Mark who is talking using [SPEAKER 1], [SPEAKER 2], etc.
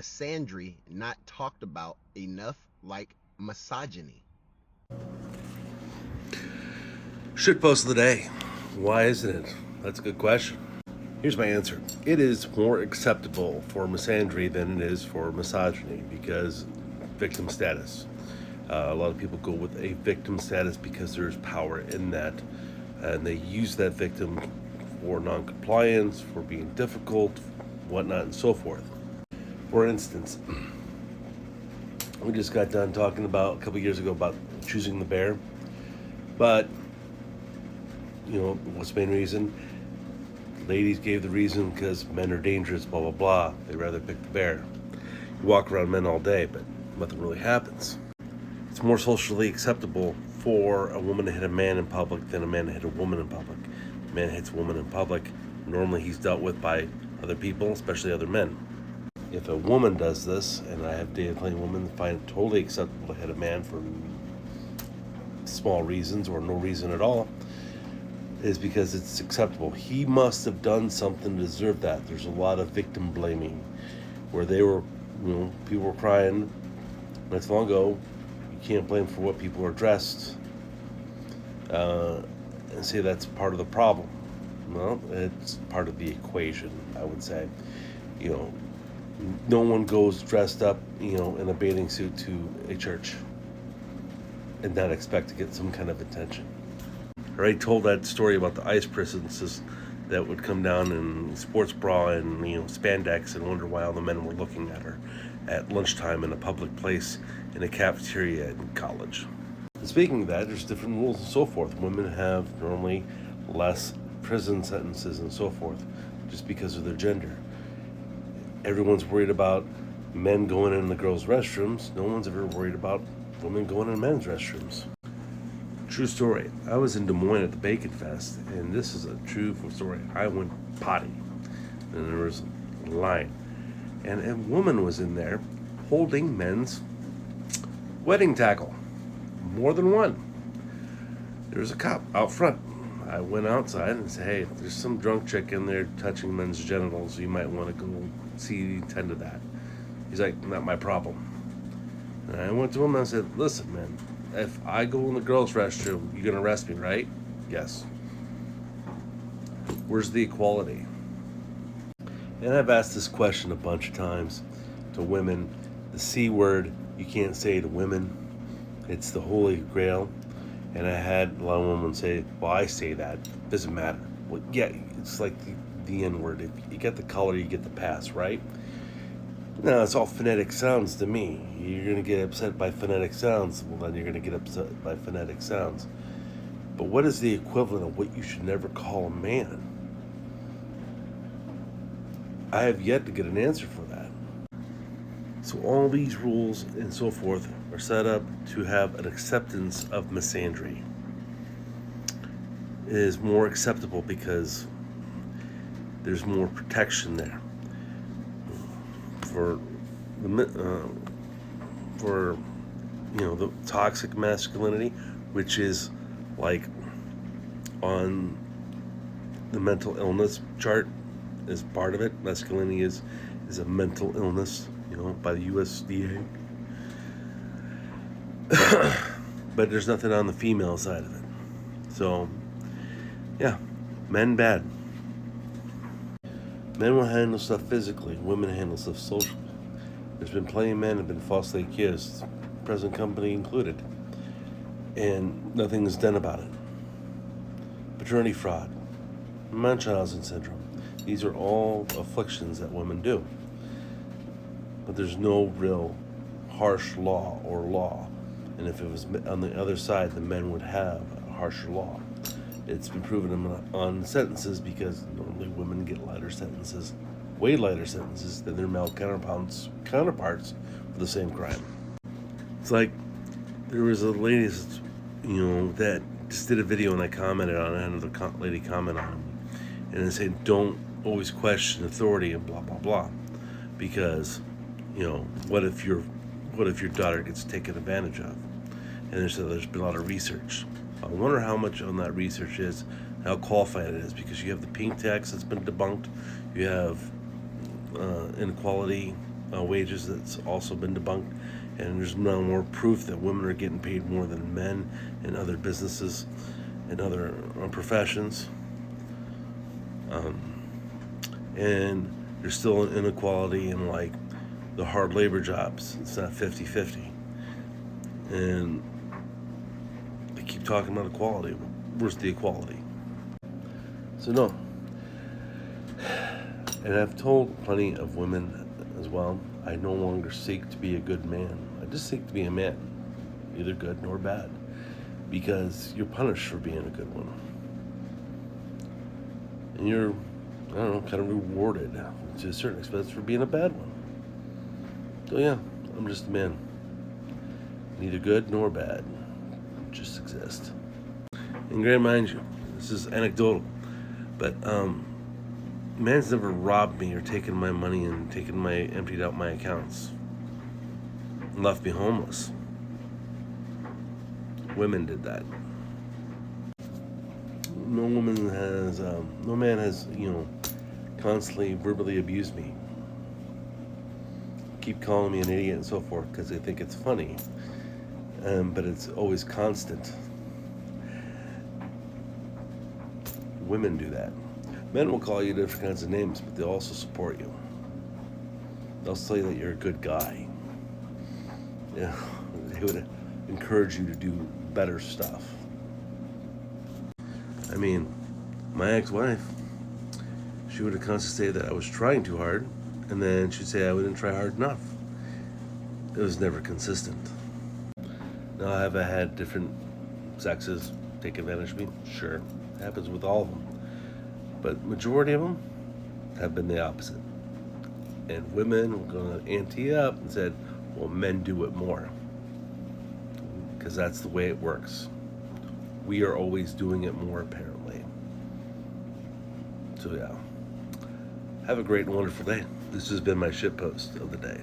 [SPEAKER 1] misandry not talked about enough like misogyny?
[SPEAKER 2] Shitpost of the day. Why isn't it? That's a good question. Here's my answer. It is more acceptable for misandry than it is for misogyny because victim status. A lot of people go with a victim status because there's power in that, and they use that victim for non-compliance, for being difficult, whatnot, and so forth. For instance, we just got done talking about a couple years ago about choosing the bear, but what's the main reason? Ladies gave the reason because men are dangerous, blah blah blah. They rather pick the bear. You walk around men all day, but nothing really happens. It's more socially acceptable for a woman to hit a man in public than a man to hit a woman in public. A man hits a woman in public, normally he's dealt with by other people, especially other men. If a woman does this, and I have dated plenty of women that find it totally acceptable to hit a man for small reasons or no reason at all, is because it's acceptable. He must have done something to deserve that. There's a lot of victim blaming where they were, people were crying not too long ago. You can't blame for what people are dressed and say that's part of the problem. Well, it's part of the equation, I would say. No one goes dressed up, in a bathing suit to a church and not expect to get some kind of attention. I already told that story about the ICE princesses that would come down in sports bra and spandex and wonder why all the men were looking at her at lunchtime in a public place in a cafeteria in college. And speaking of that, there's different rules and so forth. Women have normally less prison sentences and so forth just because of their gender. Everyone's worried about men going in the girls' restrooms. No one's ever worried about women going in men's restrooms. True story. I was in Des Moines at the Bacon Fest, and this is a true story. I went potty, and there was a line, and a woman was in there holding men's wedding tackle. More than one. There was a cop out front. I went outside and said, hey, if there's some drunk chick in there touching men's genitals, you might want to go tend to that. He's like, not my problem. And I went to him and I said, listen, man, if I go in the girls' restroom, you're going to arrest me, right? Yes. Where's the equality? And I've asked this question a bunch of times to women. The C word, you can't say to women. It's the holy grail. And I had a lot of women say, well, I say that. Doesn't matter. Well, yeah, it's like the N word. If you get the color, you get the pass, right? No, it's all phonetic sounds to me. You're going to get upset by phonetic sounds. Well, then you're going to get upset by phonetic sounds. But what is the equivalent of what you should never call a man? I have yet to get an answer for that. So all these rules and so forth are set up to have an acceptance of misandry. It is more acceptable because there's more protection there. For the toxic masculinity, which is like on the mental illness chart, is part of it. Masculinity is a mental illness, by the USDA. But there's nothing on the female side of it. So, yeah, men bad. Men will handle stuff physically. Women handle stuff socially. There's been plenty of men that have been falsely accused, present company included, and nothing is done about it. Paternity fraud, Munchausen syndrome. These are all afflictions that women do. But there's no real harsh law or law. And if it was on the other side, the men would have a harsher law. It's been proven on sentences because normally women get lighter sentences, way lighter sentences than their male counterparts for the same crime. It's like there was a lady, that just did a video and I commented on it. I had another lady comment on it, and they said don't always question authority and blah blah blah, because what if your daughter gets taken advantage of? And there's been a lot of research. I wonder how much on that research is, how qualified it is, because you have the pink tax that's been debunked, you have inequality wages that's also been debunked, and there's now more proof that women are getting paid more than men in other businesses and other professions. And there's still an inequality in like the hard labor jobs. It's not 50-50. And they keep talking about equality. Where's the equality? So no. And I've told plenty of women as well, I no longer seek to be a good man. I just seek to be a man, neither good nor bad, because you're punished for being a good one. And you're, I don't know, kind of rewarded to a certain extent for being a bad one. So yeah, I'm just a man. Neither good nor bad. Just exist. And granted, mind you, this is anecdotal, but man's never robbed me or taken my money and emptied out my accounts and left me homeless. Women did that. No man has, constantly verbally abused me. Keep calling me an idiot and so forth because they think it's funny. But it's always constant. Women do that. Men will call you different kinds of names, but they'll also support you. They'll say that you're a good guy. Yeah, they would encourage you to do better stuff. I mean, my ex-wife, she would have constantly say that I was trying too hard, and then she'd say I wouldn't try hard enough. It was never consistent. Now, have I had different sexes take advantage of me? Sure, it happens with all of them. But majority of them have been the opposite. And women were going to ante up and said, well, men do it more. Because that's the way it works. We are always doing it more, apparently. So yeah. Have a great and wonderful day. This has been my shitpost of the day.